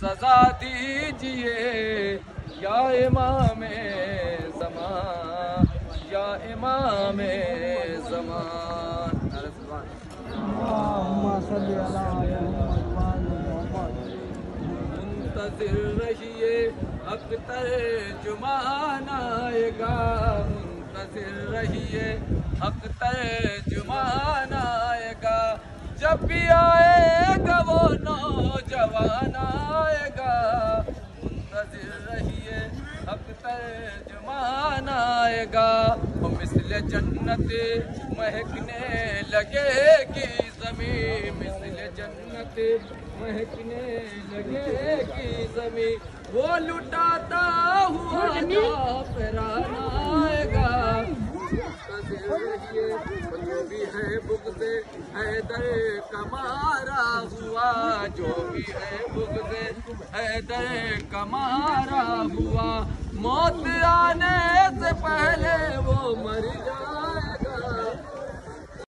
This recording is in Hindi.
सजा दीजिए या इमामे ज़मान, या इमामे ज़मान। मुंतज़िर रहिए अख्तर जुमान आएगा, मुंतज़िर रहिए अख्तर जुमान आएगा। जब भी आएगा वो नौजवान आएगा, मुंतज़िर रहिए अख्तर जुमान आएगा। वो मिस्ल जन्नत महकने लगेगी ज़मीं, मिस्ल जन्नत महकने लगेगी ज़मीं। वो लुटाता हुआ जाफ़रान आएगा, जो भी है बुग़्ज़े हैदर का मारा हुआ, जो भी है बुग़्ज़े हैदर का मारा हुआ। मौत आने से पहले वो